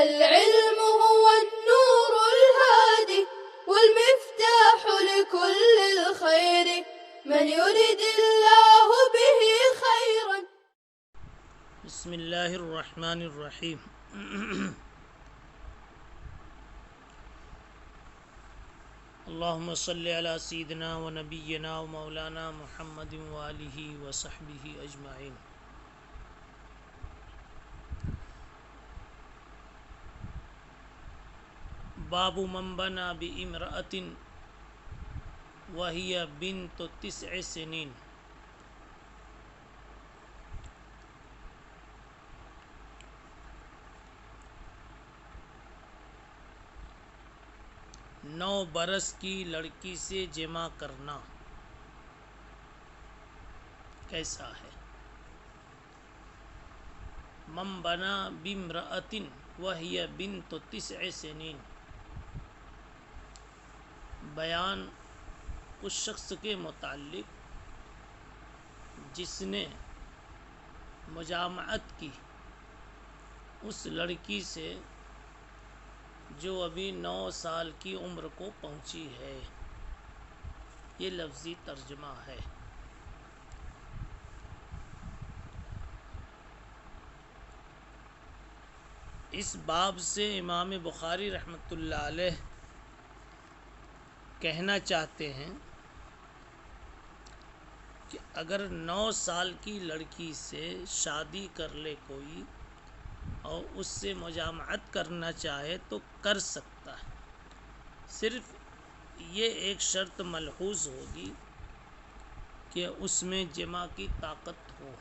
العلم هو النور الهادي والمفتاح لكل الخير من يرد الله به خيرا. بسم اللہ الرحمن الرحیم. اللہم صلی علی سیدنا و نبینا و مولانا محمد وآلہ و صحبہ اجمعین. باب من بنا بامرأۃ وہی بنت 9 سنین. نو برس کی لڑکی سے جمع کرنا کیسا ہے؟ من بنا بامرأۃ وہی بنت 9 سنین. بیان اس شخص کے متعلق جس نے مجامعت کی اس لڑکی سے جو ابھی 9 سال کی عمر کو پہنچی ہے. یہ لفظی ترجمہ ہے. اس باب سے امام بخاری رحمۃ اللہ علیہ کہنا چاہتے ہیں کہ اگر 9 سال کی لڑکی سے شادی کر لے کوئی اور اس سے مجامعت کرنا چاہے تو کر سکتا ہے. صرف یہ ایک شرط ملحوظ ہوگی کہ اس میں جمع کی طاقت ہو.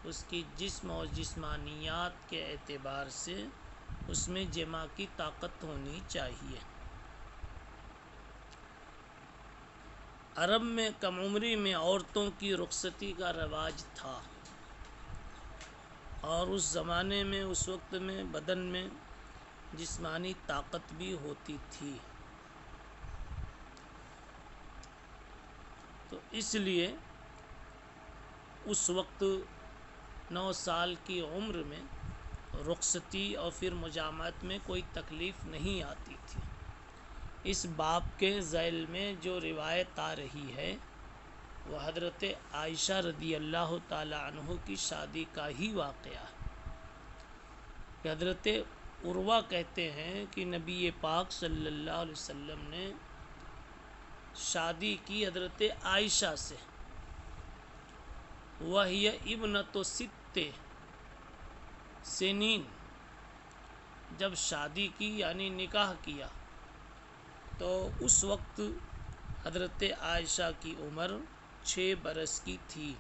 اس کی جسم اور جسمانیات کے اعتبار سے اس میں جمع کی طاقت ہونی چاہیے. عرب میں کم عمری میں عورتوں کی رخصتی کا رواج تھا اور اس زمانے میں اس وقت میں بدن میں جسمانی طاقت بھی ہوتی تھی. تو اس لیے اس وقت 9 سال کی عمر میں رخصتی اور پھر مجامعت میں کوئی تکلیف نہیں آتی تھی. اس باب کے ذیل میں جو روایت آ رہی ہے وہ حضرت عائشہ رضی اللہ تعالی عنہ کی شادی کا ہی واقعہ ہے. کہ حضرت عروہ کہتے ہیں کہ نبی پاک صلی اللہ علیہ وسلم نے شادی کی حضرت عائشہ سے. وہی ابنۃ 6 سنین. جب شادی کی یعنی نکاح کیا تو اس وقت حضرت عائشہ کی عمر 6 برس کی تھی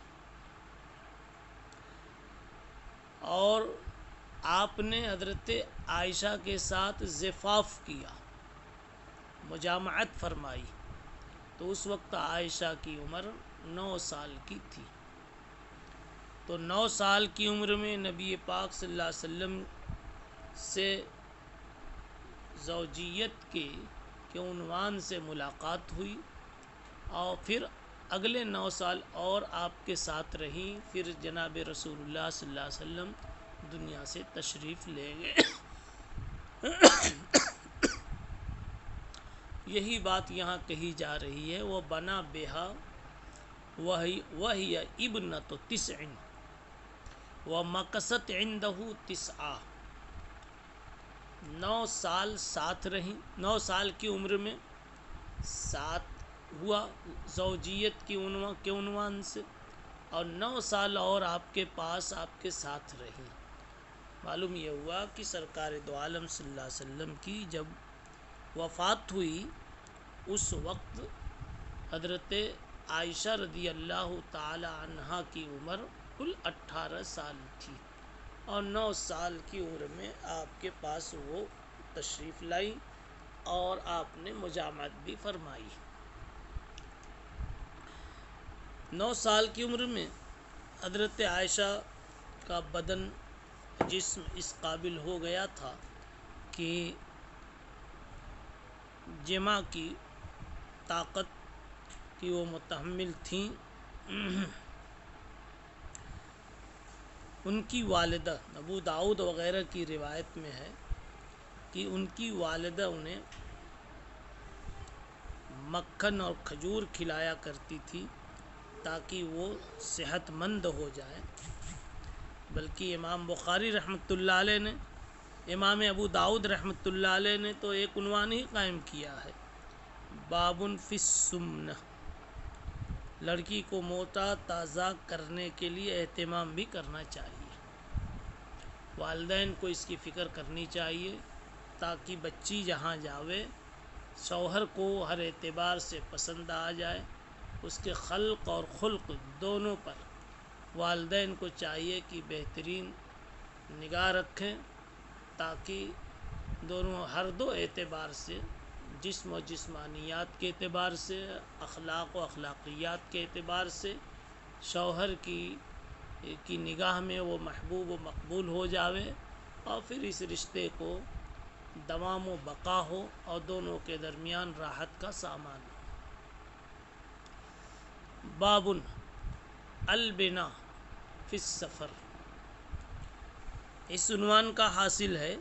اور آپ نے حضرت عائشہ کے ساتھ زفاف کیا، مجامعت فرمائی. تو اس وقت عائشہ کی عمر 9 سال کی تھی. تو 9 سال کی عمر میں نبی پاک صلی اللہ علیہ وسلم سے زوجیت کے عنوان سے ملاقات ہوئی اور پھر اگلے 9 سال اور آپ کے ساتھ رہی. پھر جناب رسول اللہ صلی اللہ علیہ وسلم دنیا سے تشریف لے گئے. یہی بات یہاں کہی جا رہی ہے. وہ بنا بہا وہی ابنۃ 9 ومکثت عندہ 9. 9 سال ساتھ رہی. 9 سال کی عمر میں ساتھ ہوا زوجیت کے عنوان سے اور 9 سال اور آپ کے پاس آپ کے ساتھ رہی. معلوم یہ ہوا کہ سرکار دو عالم صلی اللہ علیہ وسلم کی جب وفات ہوئی اس وقت حضرت عائشہ رضی اللہ تعالی عنہا کی عمر کل 18 سال تھی اور 9 سال کی عمر میں آپ کے پاس وہ تشریف لائی اور آپ نے مجامعت بھی فرمائی. 9 سال کی عمر میں حضرت عائشہ کا بدن جسم اس قابل ہو گیا تھا کہ جمع کی طاقت کی وہ متحمل تھیں. ان کی والدہ، ابو داؤد وغیرہ کی روایت میں ہے کہ ان کی والدہ انہیں مکھن اور کھجور کھلایا کرتی تھی تاکہ وہ صحت مند ہو جائے۔ بلکہ امام بخاری رحمۃ اللہ علیہ نے، امام ابو داؤد رحمۃ اللہ علیہ نے تو ایک عنوان ہی قائم کیا ہے، باب فی السمنہ، لڑکی کو موٹا تازہ کرنے کے لیے اہتمام بھی کرنا چاہیے، والدین کو اس کی فکر کرنی چاہیے تاکہ بچی جہاں جاوے شوہر کو ہر اعتبار سے پسند آ جائے، اس کے خلق اور خلق دونوں پر والدین کو چاہیے کہ بہترین نگاہ رکھیں تاکہ دونوں ہر دو اعتبار سے، جسم و جسمانیات کے اعتبار سے، اخلاق و اخلاقیات کے اعتبار سے شوہر کی نگاہ میں وہ محبوب و مقبول ہو جاوے، اور پھر اس رشتے کو دوام و بقا ہو اور دونوں کے درمیان راحت کا سامان ہو۔ باب البنا فی السفر، اس عنوان کا حاصل ہے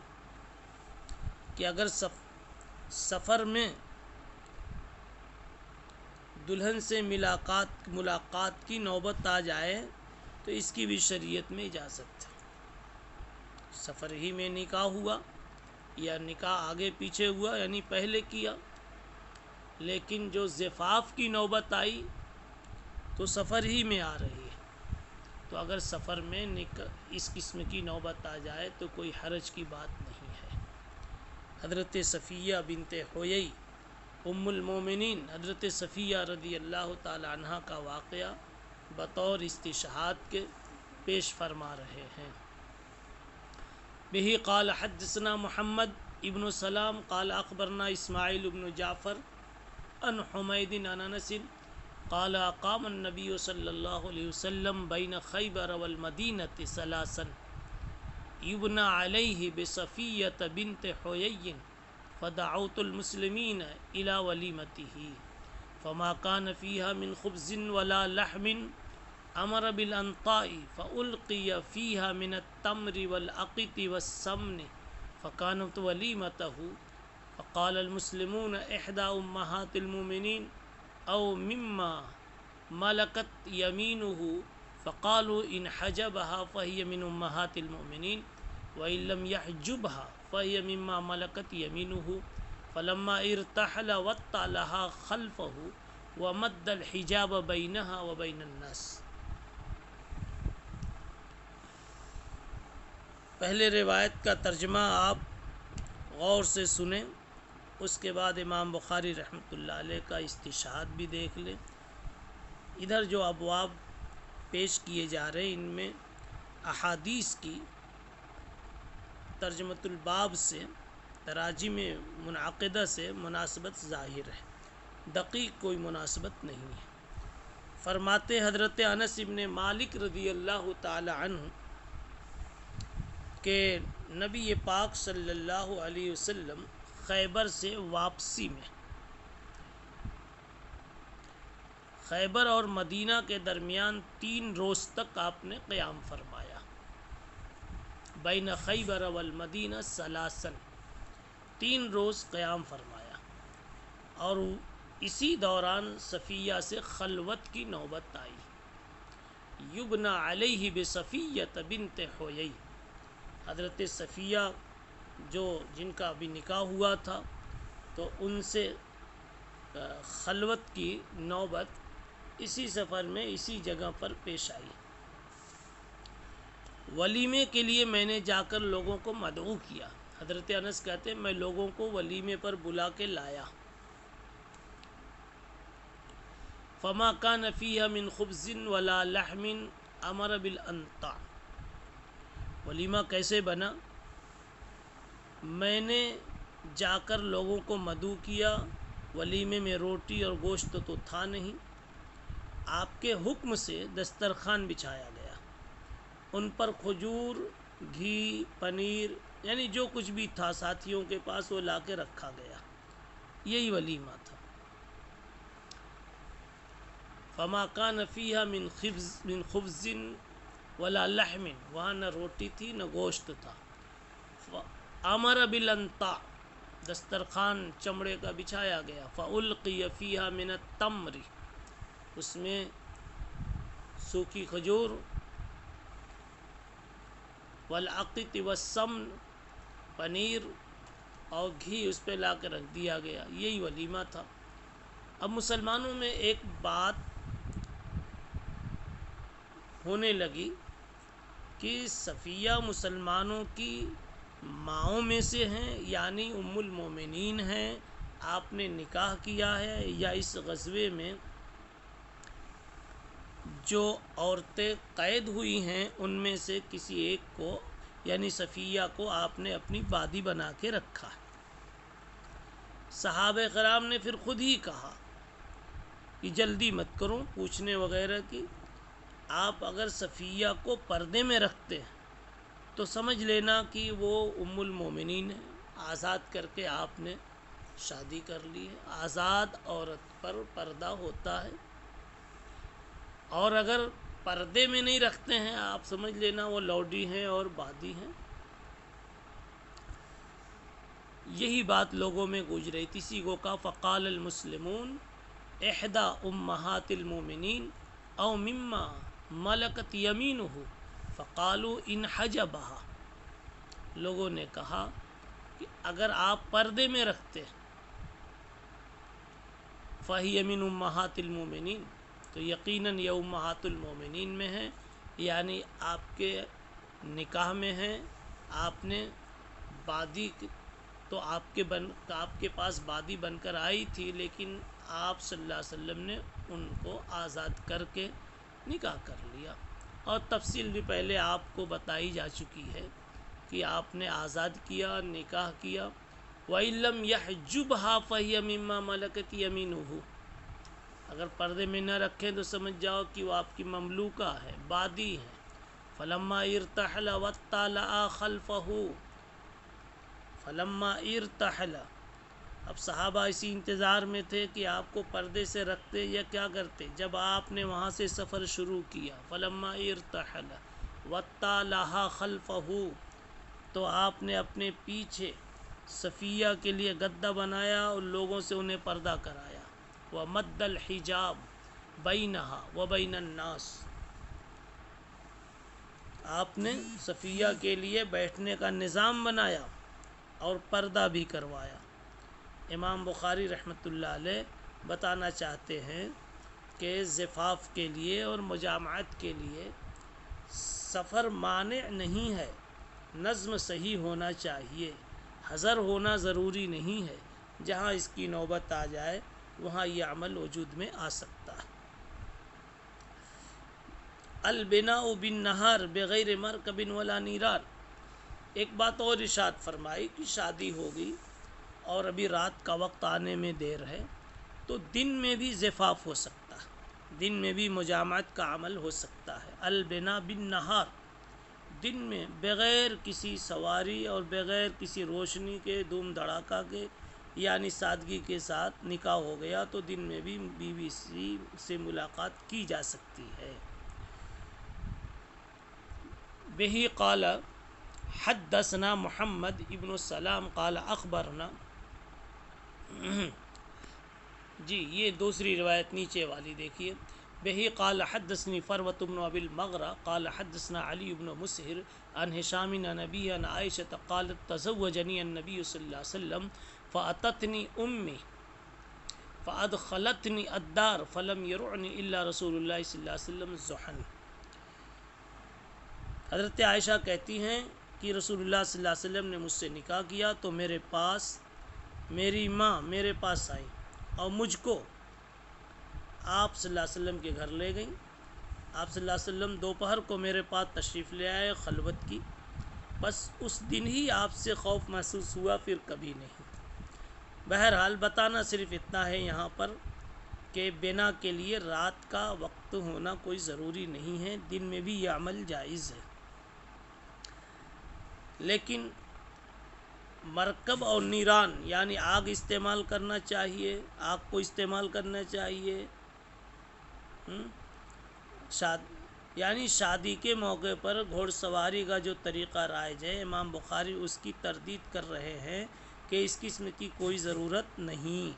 کہ اگر سفر میں دلہن سے ملاقات کی نوبت آ جائے تو اس کی بھی شریعت میں اجازت ہے۔ سفر ہی میں نکاح ہوا یا نکاح آگے پیچھے ہوا یعنی پہلے کیا، لیکن جو زفاف کی نوبت آئی تو سفر ہی میں آ رہی ہے، تو اگر سفر میں اس قسم کی نوبت آ جائے تو کوئی حرج کی بات نہیں ہے۔ حضرت صفیہ بنت حیی ام المومنین حضرت صفیہ رضی اللہ تعالی عنہ کا واقعہ بطور استشہاد کے پیش فرما رہے ہیں۔ بہ قال حدثنا محمد ابن سلام قال اخبرنا اسماعیل بن جعفر عن حمید عن انس قال اقام النبی صلی اللہ علیہ وسلم بین خیبر والمدینة ثلاثا یبنى علیہ بصفیۃ بنت حیی فدعوت المسلمین الى ولیمته فما كان فيها من خبز ولا لحم امر بالانطاء فالقي فيها من التمر والعقط والسمن فكانت وليمته فقال المسلمون احدى امهات المؤمنين او مما ملكت يمينه فقالوا ان حجبها فهي من امهات المؤمنين وان لم يحجبها فهي مما ملكت يمينه فلما ارتحل وطأ لها خلفه ومد الحجاب بينها وبين الناس۔ پہلے روایت کا ترجمہ آپ غور سے سنیں، اس کے بعد امام بخاری رحمۃ اللہ علیہ کا استشہاد بھی دیکھ لیں۔ ادھر جو ابواب پیش کیے جا رہے ہیں ان میں احادیث کی ترجمۃ الباب سے، تراجم منعقدہ سے مناسبت ظاہر ہے، دقیق کوئی مناسبت نہیں ہے۔ فرماتے حضرت انس بن مالک رضی اللہ تعالی عنہ کہ نبی پاک صلی اللہ علیہ وسلم خیبر سے واپسی میں، خیبر اور مدینہ کے درمیان 3 روز تک آپ نے قیام فرمایا، بین خیبر والمدینہ ثلاثا، 3 روز قیام فرمایا، اور اسی دوران صفیہ سے خلوت کی نوبت آئی۔ یبنى علیہ بصفیۃ بنت حیی، حضرت صفیہ جن کا ابھی نکاح ہوا تھا تو ان سے خلوت کی نوبت اسی سفر میں اسی جگہ پر پیش آئی۔ ولیمے کے لیے میں نے جا کر لوگوں کو مدعو کیا، حضرت انس کہتے ہیں میں لوگوں کو ولیمے پر بلا کے لایا۔ فما كان فيها من خبز ولا لحم امر بالانطاء، ولیمہ کیسے بنا؟ میں نے جا کر لوگوں کو مدعو کیا، ولیمے میں روٹی اور گوشت تو تھا نہیں، آپ کے حکم سے دسترخوان بچھایا گیا، ان پر کھجور، گھی، پنیر یعنی جو کچھ بھی تھا ساتھیوں کے پاس وہ لا کے رکھا گیا، یہی ولیمہ تھا۔ فما كان فيها من خبز ولا لحم، وہاں نہ روٹی تھی نہ گوشت تھا. امر بالانطاع، دسترخوان چمڑے کا بچھایا گیا. فالقی فیہا من التمر، اس میں سوکھی کھجور، والعقط والسمن، پنیر اور گھی اس پہ لا کے رکھ دیا گیا. یہی ولیمہ تھا. اب مسلمانوں میں ایک بات ہونے لگی کہ صفیہ مسلمانوں کی ماؤں میں سے ہیں، یعنی ام المومنین ہیں، آپ نے نکاح کیا ہے، یا اس غزوے میں جو عورتیں قید ہوئی ہیں ان میں سے کسی ایک کو، یعنی صفیہ کو آپ نے اپنی بادی بنا کے رکھا. صحابہ کرام نے پھر خود ہی کہا کہ جلدی مت کرو پوچھنے وغیرہ کی، آپ اگر صفیہ کو پردے میں رکھتے ہیں تو سمجھ لینا کہ وہ ام المومنین ہے، آزاد کر کے آپ نے شادی کر لی ہے. آزاد عورت پر پردہ ہوتا ہے، اور اگر پردے میں نہیں رکھتے ہیں آپ سمجھ لینا وہ لوڈی ہیں اور بادی ہیں. یہی بات لوگوں میں گونج رہی تھی. اسی کو کہا فقال المسلمون احدى امہات المومنین او مما ملکت یمینہ فقالوا ان حجبها. لوگوں نے کہا کہ اگر آپ پردے میں رکھتے فہی من امہات المومنین، تو یقیناً یہ امہات المومنین میں ہیں، یعنی آپ کے نکاح میں ہیں. آپ نے بادی تو آپ کے پاس بادی بن کر آئی تھی، لیکن آپ صلی اللہ علیہ وسلم نے ان کو آزاد کر کے نکاح کر لیا. اور تفصیل بھی پہلے آپ کو بتائی جا چکی ہے کہ آپ نے آزاد کیا، نکاح کیا. وَإِن لَّمْ يَحْجُبْهَا فَهِيَ مِمَّا مَلَكَتْ يَمِينُهُ، اگر پردے میں نہ رکھیں تو سمجھ جاؤ کہ وہ آپ کی مملوکہ ہے، بادی ہے. فَلَمَّا ارْتَحَلَ وَاتَّلَعَ خَلْفَهُ، فلما ارتحل، اب صحابہ اسی انتظار میں تھے کہ آپ کو پردے سے رکھتے یا کیا کرتے. جب آپ نے وہاں سے سفر شروع کیا، فلما ارتحل وَاتَّلَعَ خَلْفَهُ، تو آپ نے اپنے پیچھے صفیہ کے لیے گدہ بنایا اور لوگوں سے انہیں پردہ کرایا. وَمَدَّ الْحِجَابَ بَيْنَهَا وَبَيْنَ النَّاسِ، آپ نے صفیہ کے لیے بیٹھنے کا نظام بنایا اور پردہ بھی کروایا. امام بخاری رحمۃ اللہ علیہ بتانا چاہتے ہیں کہ زفاف کے لیے اور مجامعت کے لیے سفر مانع نہیں ہے، نظم صحیح ہونا چاہیے، حذر ہونا ضروری نہیں ہے. جہاں اس کی نوبت آ جائے وہاں یہ عمل وجود میں آ سکتا ہے. البناء بالنہار بغیر مرکب ولا نیران، ایک بات اور ارشاد فرمائی کہ شادی ہوگی اور ابھی رات کا وقت آنے میں دیر ہے تو دن میں بھی زفاف ہو سکتا ہے، دن میں بھی مجامعت کا عمل ہو سکتا ہے. البناء بالنہار، دن میں بغیر کسی سواری اور بغیر کسی روشنی کے، دھوم دھڑاکا کے، یعنی سادگی کے ساتھ نکاح ہو گیا تو دن میں بھی بیوی سے ملاقات کی جا سکتی ہے. بہی قال حدثنا محمد ابن السلام قال اخبرنا، جی یہ دوسری روایت نیچے والی دیکھیے. بہی قال حدثني فروة بن ابي المغرى قال حدثنا علي بن مسهر عن هشام عن ابي عن عائشة قالت تزوجني النبي صلى الله عليه وسلم فاتتني امي فادخلتني الدار فلم يرعني الا رسول الله صلى الله عليه وسلم الزحن. حضرت عائشہ کہتی ہیں کہ رسول اللہ صلی اللہ علیہ وسلم نے مجھ سے نکاح کیا تو میرے پاس میری ماں میرے پاس آئی اور مجھ کو آپ صلی اللہ علیہ وسلم کے گھر لے گئیں. آپ صلی اللہ علیہ وسلم دوپہر کو میرے پاس تشریف لے آئے خلوت کی. بس اس دن ہی آپ سے خوف محسوس ہوا، پھر کبھی نہیں. بہرحال بتانا صرف اتنا ہے یہاں پر کہ بنا کے لیے رات کا وقت ہونا کوئی ضروری نہیں ہے، دن میں بھی یہ عمل جائز ہے. لیکن مرکب اور نیران یعنی آگ استعمال کرنا چاہیے، آگ کو استعمال کرنا چاہیے. یعنی شادی کے موقع پر گھوڑ سواری کا جو طریقہ رائج ہے، امام بخاری اس کی تردید کر رہے ہیں کہ اس قسم کی کوئی ضرورت نہیں.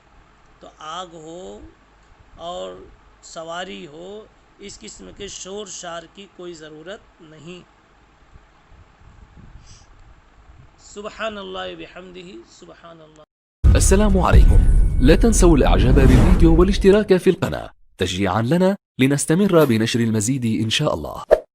تو آگ ہو اور سواری ہو، اس قسم کے شور شار کی کوئی ضرورت نہیں. سبحان اللہ بحمدہ سبحان اللہ. السلام عليكم. لا تنسوا الإعجاب بالفيديو والاشتراك في القناة تشجيعا لنا لنستمر بنشر المزيد إن شاء الله.